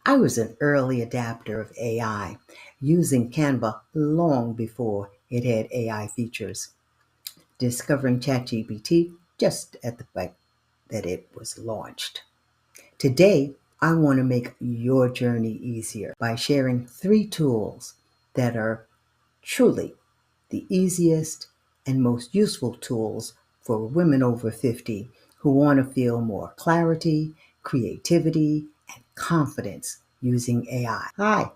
I was an early adapter of AI, using Canva long before it had AI features, discovering ChatGPT just at the fact that it was launched. Today, I want to make your journey easier by sharing 3 tools that are truly the easiest and most useful tools for women over 50 who want to feel more clarity, creativity, and confidence using AI. Hi,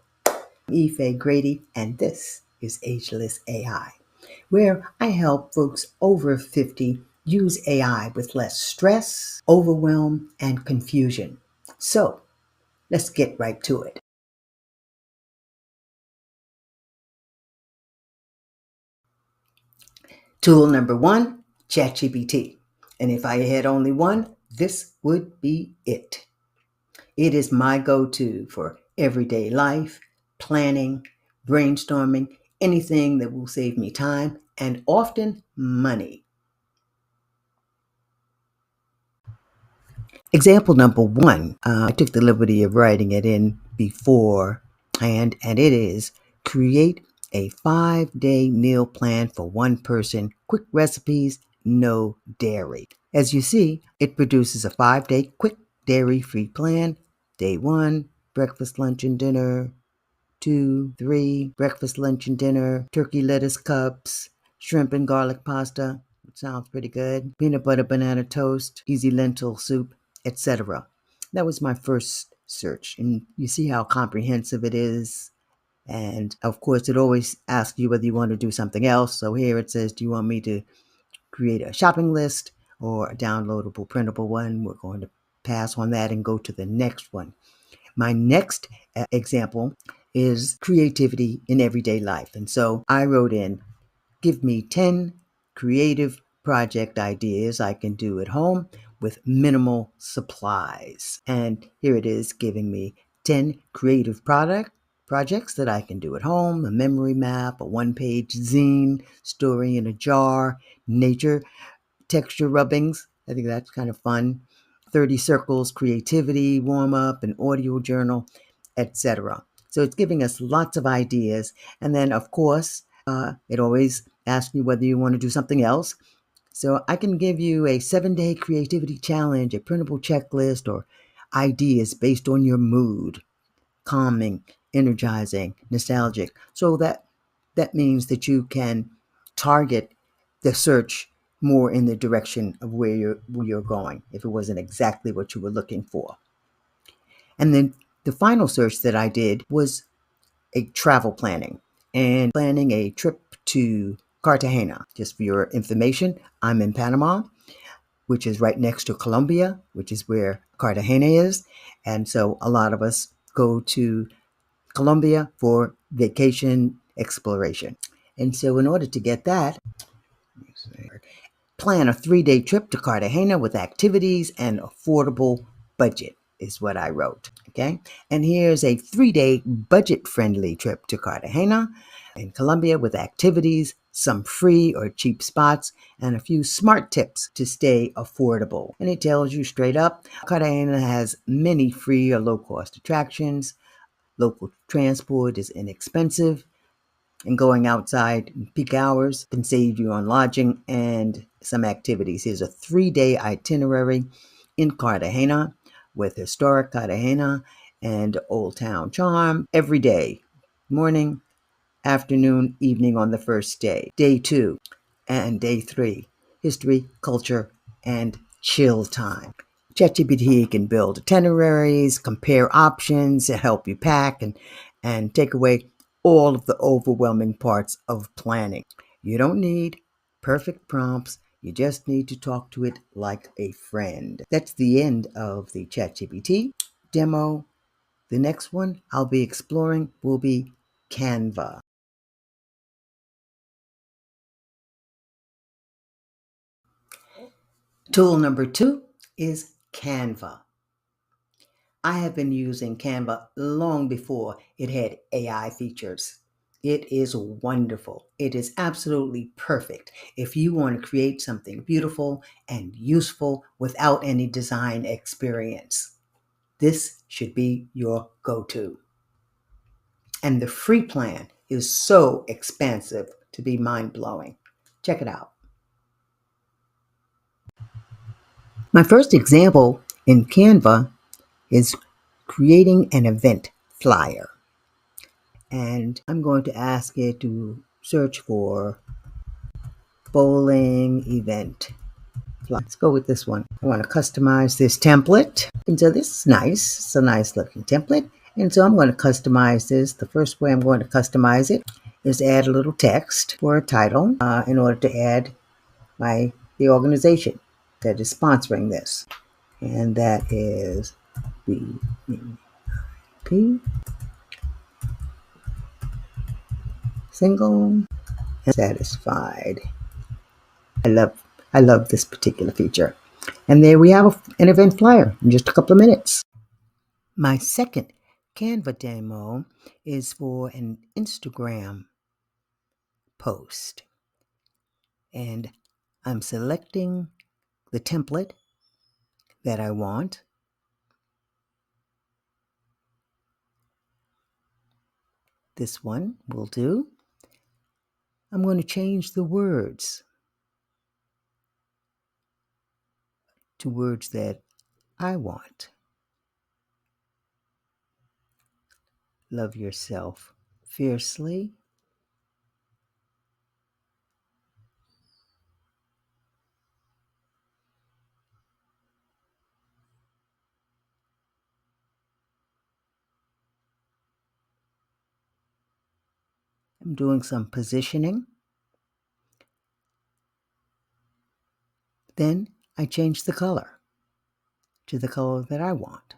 Ife Grady, and this is Ageless AI, where I help folks over 50 use AI with less stress, overwhelm, and confusion. So let's get right to it. Tool number 1, ChatGPT. And if I had only one, this would be it. It is my go to for everyday life, planning, brainstorming, anything that will save me time and often money. Example number 1, I took the liberty of writing it in beforehand, and it is create a 5-day meal plan for one person, quick recipes, no dairy. As you see, it produces a 5-day quick dairy-free plan. Day 1, breakfast, lunch, and dinner. 2, 3, breakfast, lunch, and dinner. Turkey lettuce cups, shrimp and garlic pasta, which sounds pretty good. Peanut butter banana toast, easy lentil soup, etc. That was my first search, and you see how comprehensive it is. And of course, it always asks you whether you want to do something else. So here it says, do you want me to create a shopping list or a downloadable, printable one? We're going to pass on that and go to the next one. My next example is creativity in everyday life. And so I wrote in, give me 10 creative project ideas I can do at home with minimal supplies. And here it is giving me 10 creative projects that I can do at home, a memory map, a one-page zine, story in a jar, nature, texture rubbings. I think that's kind of fun. 30 circles, creativity, warm up, an audio journal, etc. So it's giving us lots of ideas. And then, of course, it always asks you whether you want to do something else. So I can give you a 7-day creativity challenge, a printable checklist, or ideas based on your mood, calming, energizing, nostalgic. So that means that you can target the search more in the direction of where you're going if it wasn't exactly what you were looking for. And then the final search that I did was a travel planning and planning a trip to Cartagena. Just for your information, I'm in Panama, which is right next to Colombia, which is where Cartagena is. And so a lot of us go to Colombia for vacation exploration. And so in order to get that, plan a 3-day trip to Cartagena with activities and affordable budget is what I wrote. Okay. And here's a 3-day budget friendly trip to Cartagena in Colombia with activities, some free or cheap spots, and a few smart tips to stay affordable. And it tells you straight up, Cartagena has many free or low cost attractions. Local transport is inexpensive, and going outside in peak hours can save you on lodging and some activities. Here's a 3-day itinerary in Cartagena with historic Cartagena and Old Town charm every day, morning, afternoon, evening on the first day. Day 2 and day 3, history, culture, and chill time. ChatGPT can build itineraries, compare options, help you pack, and take away all of the overwhelming parts of planning. You don't need perfect prompts. You just need to talk to it like a friend. That's the end of the ChatGPT demo. The next one I'll be exploring will be Canva. Tool number 2 is Canva. I have been using Canva long before it had AI features. It is wonderful. It is absolutely perfect if you want to create something beautiful and useful without any design experience. this should be your go-to. And the free plan is so expansive to be mind-blowing. Check it out. My first example in Canva is creating an event flyer. And I'm going to ask it to search for bowling event. Let's go with this one. I want to customize this template. And so this is nice. It's a nice looking template. And so I'm going to customize this. The first way I'm going to customize it is add a little text for a title in order to add the organization that is sponsoring this. And that is BEP, single and satisfied. I love this particular feature. And there we have an event flyer in just a couple of minutes. My second Canva demo is for an Instagram post. And I'm selecting the template that I want. This one will do. I'm going to change the words to words that I want. Love yourself fiercely. I'm doing some positioning. Then I change the color to the color that I want.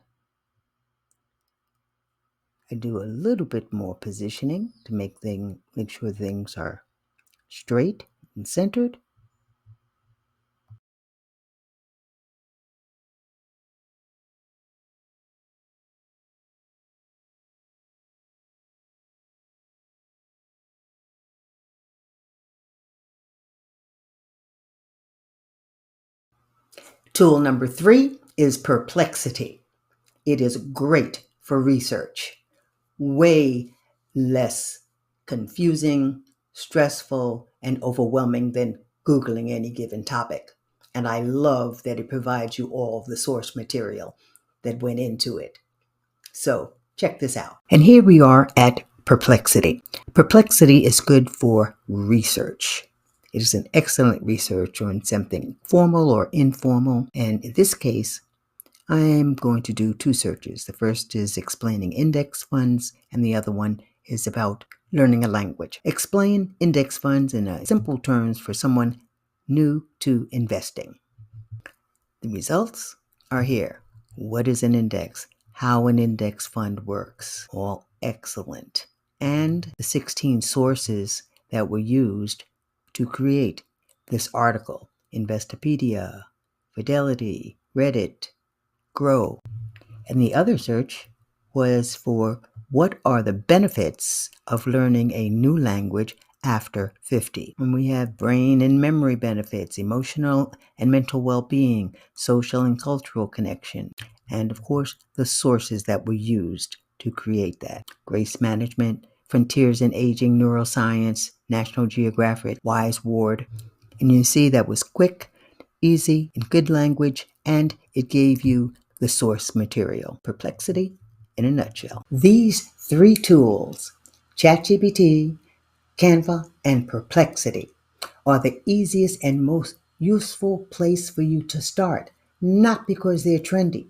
I do a little bit more positioning to make sure things are straight and centered. Tool number 3 is Perplexity. It is great for research. Way less confusing, stressful, and overwhelming than Googling any given topic. And I love that it provides you all of the source material that went into it. So check this out. And here we are at Perplexity. Perplexity is good for research. It is an excellent research on something formal or informal. And in this case, I'm going to do 2 searches. The first is explaining index funds, and the other one is about learning a language. Explain index funds in simple terms for someone new to investing. The results are here. What is an index? How an index fund works. All excellent. And the 16 sources that were used to create this article. Investopedia, Fidelity, Reddit, Grow. And the other search was for what are the benefits of learning a new language after 50. And we have brain and memory benefits, emotional and mental well-being, social and cultural connection, and of course, the sources that were used to create that. Grace Management, Frontiers in Aging Neuroscience, National Geographic, Wise Ward. And you see that was quick, easy, in good language, and it gave you the source material. Perplexity in a nutshell. These 3 tools, ChatGPT, Canva, and Perplexity, are the easiest and most useful place for you to start, not because they're trendy,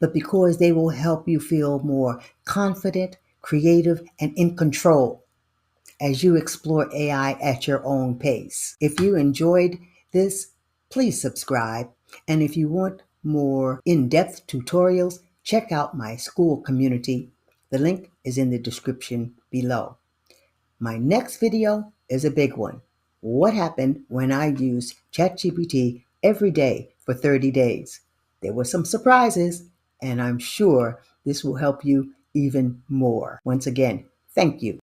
but because they will help you feel more confident, creative, and in control as you explore AI at your own pace. If you enjoyed this, please subscribe. And if you want more in-depth tutorials, check out my school community. The link is in the description below. My next video is a big one. What happened when I used ChatGPT every day for 30 days? There were some surprises, and I'm sure this will help you even more. Once again, thank you